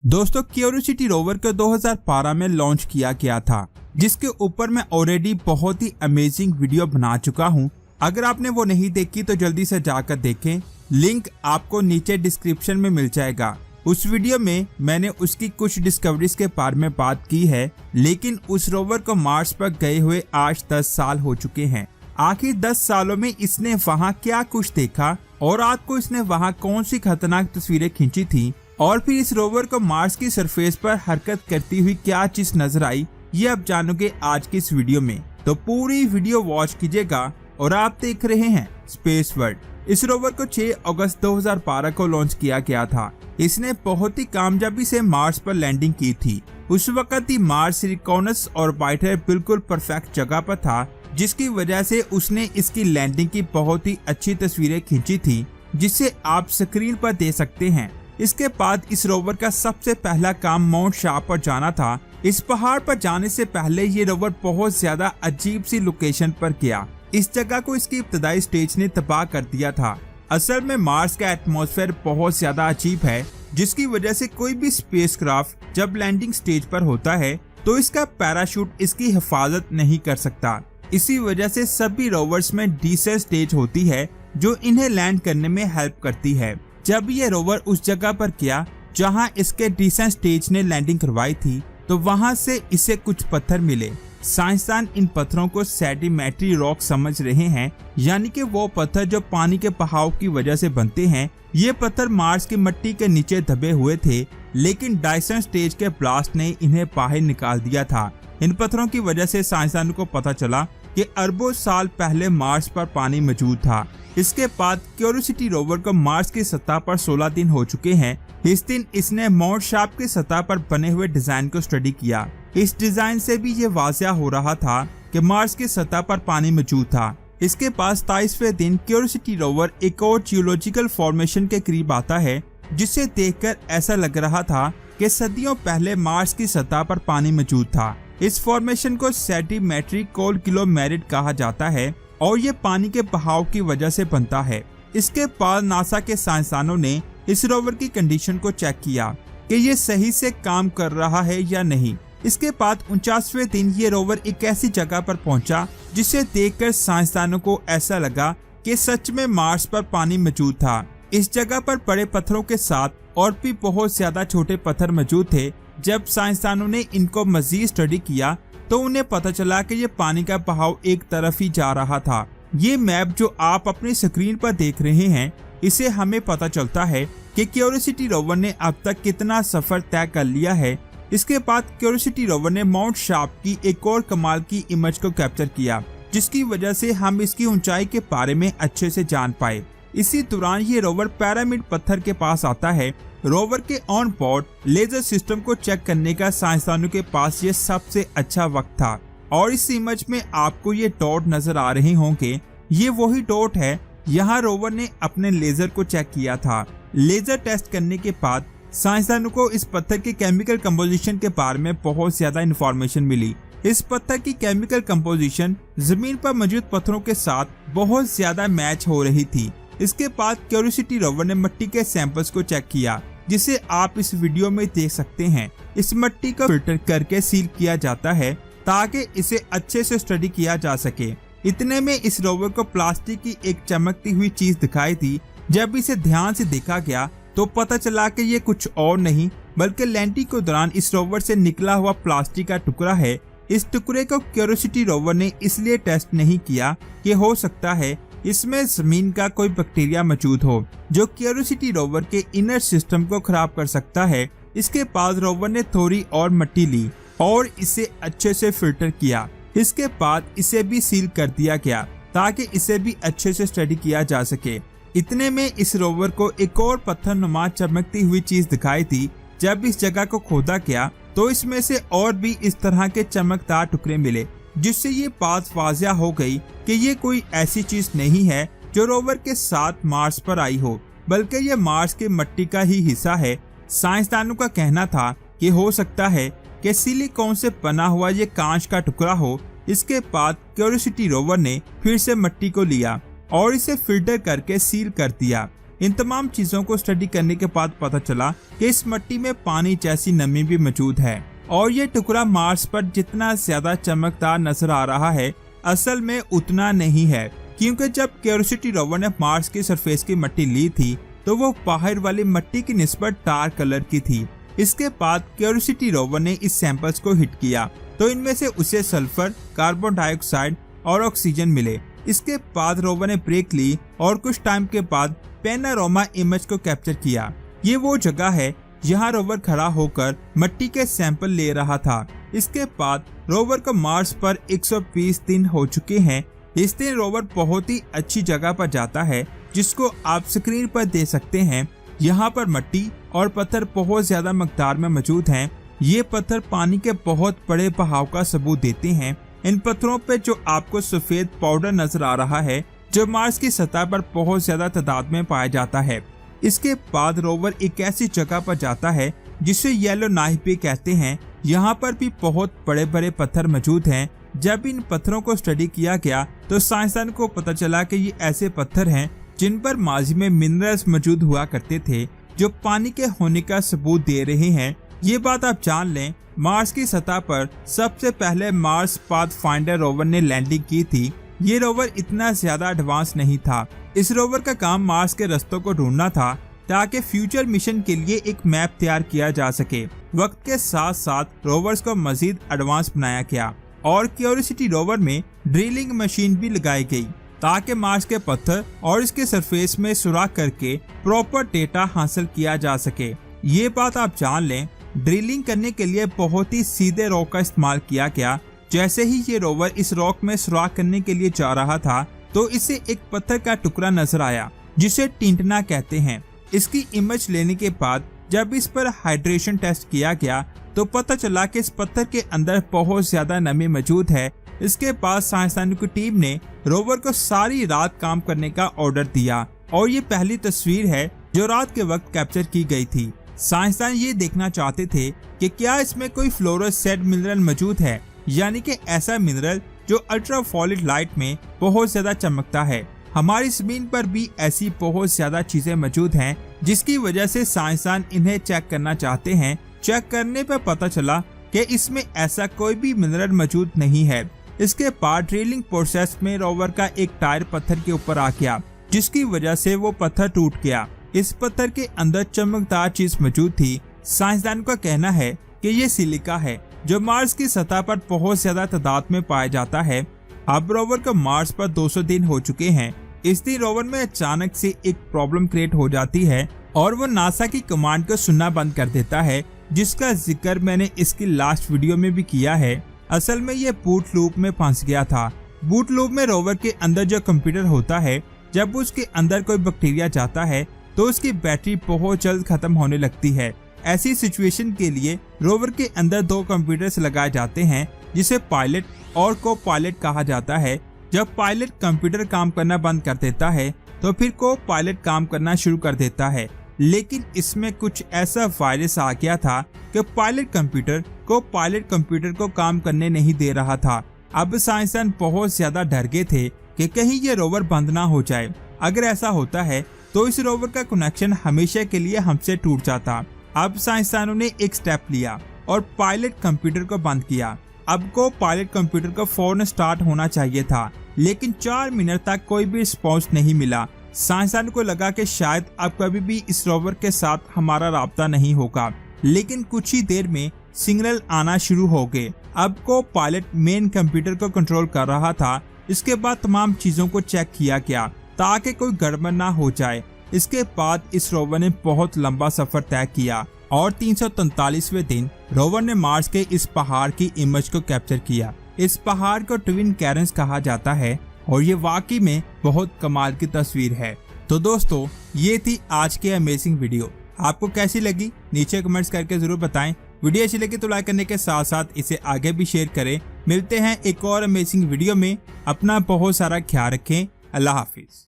दोस्तों curiosity rover को 2012 में लॉन्च किया गया था, जिसके ऊपर मैं ऑलरेडी बहुत ही अमेजिंग वीडियो बना चुका हूं। अगर आपने वो नहीं देखी तो जल्दी से जाकर देखें, लिंक आपको नीचे डिस्क्रिप्शन में मिल जाएगा। उस वीडियो में मैंने उसकी कुछ डिस्कवरीज के बारे में बात की है, लेकिन उस रोवर को मार्स पर गए हुए आज 10 साल हो चुके हैं। आखिर 10 सालों में इसने वहां क्या कुछ देखा और रात को इसने वहां कौन सी खतरनाक तस्वीरें खींची थी, और फिर इस रोवर को मार्स की सरफेस पर हरकत करती हुई क्या चीज नजर आई, ये आप जानोगे आज की इस वीडियो में। तो पूरी वीडियो वॉच कीजिएगा। और आप देख रहे हैं स्पेस वर्ल्ड। इस रोवर को 6 अगस्त 2012 को लॉन्च किया गया था। इसने बहुत ही कामयाबी से मार्स पर लैंडिंग की थी। उस वक्त ही मार्स सिलिकॉनस ऑर्बिटर बिल्कुल परफेक्ट जगह पर था, जिसकी वजह से उसने इसकी लैंडिंग की बहुत ही अच्छी तस्वीरें खींची थी, जिसे आप स्क्रीन पर दे सकते हैं। इसके बाद इस रोवर का सबसे पहला काम माउंट शार्प पर जाना था। इस पहाड़ पर जाने से पहले ये रोवर बहुत ज्यादा अजीब सी लोकेशन पर गया। इस जगह को इसकी इब्तदाई स्टेज ने तबाह कर दिया था। असल में मार्स का एटमॉस्फेयर बहुत ज्यादा अजीब है, जिसकी वजह से कोई भी स्पेसक्राफ्ट जब लैंडिंग स्टेज पर होता है तो इसका पैराशूट इसकी हिफाजत नहीं कर सकता। इसी वजह से सभी रोवर्स में डिसेंट स्टेज होती है, जो इन्हें लैंड करने में हेल्प करती है। जब ये रोवर उस जगह पर गया जहां इसके डिसेंट स्टेज ने लैंडिंग करवाई थी, तो वहां से इसे कुछ पत्थर मिले। साइंसदान इन पत्थरों को सेडिमेंट्री रॉक समझ रहे हैं, यानी कि वो पत्थर जो पानी के बहाव की वजह से बनते हैं। ये पत्थर मार्स की मिट्टी के नीचे दबे हुए थे, लेकिन डायसन स्टेज के ब्लास्ट ने इन्हें बाहर निकाल दिया था। इन पत्थरों की वजह से साइंसदानों को पता चला कि अरबों साल पहले मार्स पर पानी मौजूद था। इसके बाद क्यूरियोसिटी रोवर को मार्स की सतह पर 16 दिन हो चुके हैं। इस दिन इसने माउंट शार्प की सतह पर बने हुए डिजाइन को स्टडी किया। इस डिजाइन से भी ये वाज़िया हो रहा था कि मार्स की सतह पर पानी मौजूद था। इसके बाद 27वें दिन क्यूरियोसिटी रोवर एक और जियोलॉजिकल फॉर्मेशन के करीब आता है, जिसे देखकर ऐसा लग रहा था कि सदियों पहले मार्स की सतह पर पानी मौजूद था। इस फॉर्मेशन को सेडिमेंट्री कोलक्यूलोमेरिड कहा जाता है और ये पानी के बहाव की वजह से बनता है। इसके बाद नासा के साइंसदानों ने इस रोवर की कंडीशन को चेक किया कि ये सही से काम कर रहा है या नहीं। इसके बाद 49वें दिन ये रोवर एक ऐसी जगह पर पहुंचा, जिसे देखकर साइंसदानों को ऐसा लगा कि सच में मार्स पर पानी मौजूद था। इस जगह पर बड़े पत्थरों के साथ और भी बहुत ज्यादा छोटे पत्थर मौजूद थे। जब साइंसदानों ने इनको मजीद स्टडी किया तो उन्हें पता चला कि ये पानी का बहाव एक तरफ ही जा रहा था। ये मैप जो आप अपनी स्क्रीन पर देख रहे हैं, इसे हमें पता चलता है कि क्यूरियोसिटी रोवर ने अब तक कितना सफर तय कर लिया है। इसके बाद क्यूरियोसिटी रोवर ने माउंट शार्प की एक और कमाल की इमेज को कैप्चर किया, जिसकी वजह से हम इसकी ऊंचाई के बारे में अच्छे से जान पाए। इसी दौरान ये रोवर पिरामिड पत्थर के पास आता है। रोवर के ऑन बोर्ड लेजर सिस्टम को चेक करने का साइंसदानों के पास ये सबसे अच्छा वक्त था। और इस इमेज में आपको ये डॉट नजर आ रहे होंगे, ये वही डॉट है। यहाँ रोवर ने अपने लेजर को चेक किया था। लेजर टेस्ट करने के बाद साइंसदानों को इस पत्थर के केमिकल कंपोजिशन के बारे में बहुत ज्यादा इंफॉर्मेशन मिली। इस पत्थर की केमिकल कंपोजिशन जमीन पर मौजूद पत्थरों के साथ बहुत ज्यादा मैच हो रही थी। इसके बाद क्यूरियोसिटी रोवर ने मिट्टी के सैंपल्स को चेक किया, जिसे आप इस वीडियो में देख सकते हैं। इस मिट्टी को फिल्टर करके सील किया जाता है ताकि इसे अच्छे से स्टडी किया जा सके। इतने में इस रोवर को प्लास्टिक की एक चमकती हुई चीज दिखाई दी। जब इसे ध्यान से देखा गया तो पता चला कि ये कुछ और नहीं बल्कि लैंडिंग के दौरान इस रोवर से निकला हुआ प्लास्टिक का टुकड़ा है। इस टुकड़े को क्यूरियोसिटी रोवर ने इसलिए टेस्ट नहीं किया कि हो सकता है इसमें जमीन का कोई बैक्टीरिया मौजूद हो, जो क्यूरियोसिटी रोवर के इनर सिस्टम को खराब कर सकता है। इसके बाद रोवर ने थोड़ी और मिट्टी ली और इसे अच्छे से फिल्टर किया। इसके बाद इसे भी सील कर दिया गया ताकि इसे भी अच्छे से स्टडी किया जा सके। इतने में इस रोवर को एक और पत्थर नुमा चमकती हुई चीज दिखाई दी। जब इस जगह को खोदा गया तो इसमें से और भी इस तरह के चमकदार टुकड़े मिले, जिससे ये बात वाज़िया हो गई कि ये कोई ऐसी चीज नहीं है जो रोवर के साथ मार्स पर आई हो, बल्कि ये मार्स के मिट्टी का ही हिस्सा है। साइंसदानों का कहना था कि हो सकता है कि सिलिकॉन से बना हुआ ये कांच का टुकड़ा हो। इसके बाद क्यूरियोसिटी रोवर ने फिर से मिट्टी को लिया और इसे फिल्टर करके सील कर दिया। इन तमाम चीजों को स्टडी करने के बाद पता चला कि इस मिट्टी में पानी जैसी नमी भी मौजूद है और ये टुकड़ा मार्स पर जितना ज्यादा चमकदार नजर आ रहा है असल में उतना नहीं है, क्योंकि जब क्यूरियोसिटी रोवर ने मार्स की सरफेस की मिट्टी ली थी तो वो बाहर वाली मिट्टी की निस्बत डार्क कलर की थी। इसके बाद क्यूरियोसिटी रोवर ने इस सैंपल्स को हिट किया तो इनमें से उसे सल्फर, कार्बन डाइऑक्साइड और ऑक्सीजन मिले। इसके बाद रोवर ने ब्रेक ली और कुछ टाइम के बाद पैनोरामा इमेज को कैप्चर किया। ये वो जगह है जहां रोवर खड़ा होकर मिट्टी के सैंपल ले रहा था। इसके बाद रोवर को मार्स पर 120 दिन हो चुके हैं। इस दिन रोवर बहुत ही अच्छी जगह पर जाता है जिसको आप स्क्रीन पर देख सकते हैं। यहाँ पर मिट्टी और पत्थर बहुत ज्यादा मकदार में मौजूद हैं। ये पत्थर पानी के बहुत बड़े बहाव का सबूत देते हैं। इन पत्थरों पे जो आपको सफेद पाउडर नजर आ रहा है जो मार्स की सतह पर बहुत ज्यादा तादाद में पाया जाता है। इसके बाद रोवर एक ऐसी जगह पर जाता है जिसे येलो नाइफ भी कहते हैं। यहाँ पर भी बहुत बड़े बड़े पत्थर मौजूद हैं। जब इन पत्थरों को स्टडी किया गया तो साइंसदान को पता चला कि ये ऐसे पत्थर हैं जिन पर माजी में मिनरल्स मौजूद हुआ करते थे जो पानी के होने का सबूत दे रहे हैं। ये बात आप जान लें, मार्स की सतह पर सबसे पहले मार्स पाथफाइंडर रोवर ने लैंडिंग की थी। ये रोवर इतना ज्यादा एडवांस नहीं था। इस रोवर का काम मार्स के रास्तों को ढूंढना था ताकि फ्यूचर मिशन के लिए एक मैप तैयार किया जा सके। वक्त के साथ साथ रोवर्स को मजीद एडवांस बनाया गया और क्यूरियोसिटी रोवर में ड्रिलिंग मशीन भी लगाई गई ताकि मार्स के पत्थर और इसके सरफेस में सुराख करके प्रॉपर डेटा हासिल किया जा सके। ये बात आप जान लें, ड्रिलिंग करने के लिए बहुत ही सीधे रॉक का इस्तेमाल किया गया। जैसे ही ये रोवर इस रॉक में सुराख करने के लिए जा रहा था तो इसे एक पत्थर का टुकड़ा नजर आया जिसे टिंटना कहते हैं। इसकी इमेज लेने के बाद जब इस पर हाइड्रेशन टेस्ट किया गया तो पता चला कि इस पत्थर के अंदर बहुत ज्यादा नमी मौजूद है। इसके बाद साइंसदानों की टीम ने रोवर को सारी रात काम करने का ऑर्डर दिया और ये पहली तस्वीर है जो रात के वक्त कैप्चर की गई थी। साइंसदान ये देखना चाहते थे कि क्या इसमें कोई फ्लोरोसेंट मिनरल मौजूद है, यानी कि ऐसा मिनरल जो अल्ट्रावायलेट लाइट में बहुत ज्यादा चमकता है। हमारी जमीन पर भी ऐसी बहुत ज्यादा चीजें मौजूद हैं जिसकी वजह से साइंसदान इन्हें चेक करना चाहते हैं। चेक करने पर पता चला कि इसमें ऐसा कोई भी मिनरल मौजूद नहीं है। इसके बाद ड्रिलिंग प्रोसेस में रोवर का एक टायर पत्थर के ऊपर आ गया जिसकी वजह से वो पत्थर टूट गया। इस पत्थर के अंदर चमकदार चीज मौजूद थी। साइंसदान का कहना है कि ये सिलिका है जो मार्स की सतह पर बहुत ज्यादा तादाद में पाया जाता है। अब रोवर को मार्स पर 200 दिन हो चुके हैं। इस दिन रोवर में अचानक से एक प्रॉब्लम क्रिएट हो जाती है और वो नासा की कमांड को सुनना बंद कर देता है, जिसका जिक्र मैंने इसकी लास्ट वीडियो में भी किया है। असल में ये बूट लूप में फंस गया था। बूट लूप में रोवर के अंदर जो कंप्यूटर होता है, जब उसके अंदर कोई बैक्टीरिया जाता है तो उसकी बैटरी बहुत जल्द खत्म होने लगती है। ऐसी सिचुएशन के लिए रोवर के अंदर 2 कंप्यूटर्स लगाए जाते हैं जिसे पायलट और को पायलट कहा जाता है। जब पायलट कंप्यूटर काम करना बंद कर देता है तो फिर को पायलट काम करना शुरू कर देता है। लेकिन इसमें कुछ ऐसा वायरस आ गया था कि पायलट कंप्यूटर को काम करने नहीं दे रहा था। अब साइंसदान बहुत ज्यादा डर गए थे कि कहीं ये रोवर बंद ना हो जाए। अगर ऐसा होता है तो इस रोवर का कनेक्शन हमेशा के लिए हमसे टूट जाता। अब साइंसदानों ने एक स्टेप लिया और पायलट कंप्यूटर को बंद किया। अब को पायलट कंप्यूटर को फौरन स्टार्ट होना चाहिए था, लेकिन 4 मिनट तक कोई भी रिस्पॉन्स नहीं मिला। साइंसदान को लगा कि शायद अब कभी भी इस रोवर के साथ हमारा राब्ता नहीं होगा, लेकिन कुछ ही देर में सिग्नल आना शुरू हो गए। अब को पायलट मेन कंप्यूटर को कंट्रोल कर रहा था। इसके बाद तमाम चीजों को चेक किया गया ताकि कोई गड़बड़ ना हो जाए। इसके बाद इस रोवर ने बहुत लंबा सफर तय किया और 343वें दिन रोवर ने मार्स के इस पहाड़ की इमेज को कैप्चर किया। इस पहाड़ को ट्विन कैरन्स कहा जाता है और ये वाकई में बहुत कमाल की तस्वीर है। तो दोस्तों, ये थी आज की अमेजिंग वीडियो। आपको कैसी लगी नीचे कमेंट्स करके जरूर बताएं। वीडियो अच्छी लगी तो लाइक करने के साथ साथ इसे आगे भी शेयर करें। मिलते हैं एक और अमेजिंग वीडियो में। अपना बहुत सारा ख्याल रखें। अल्लाह हाफिज।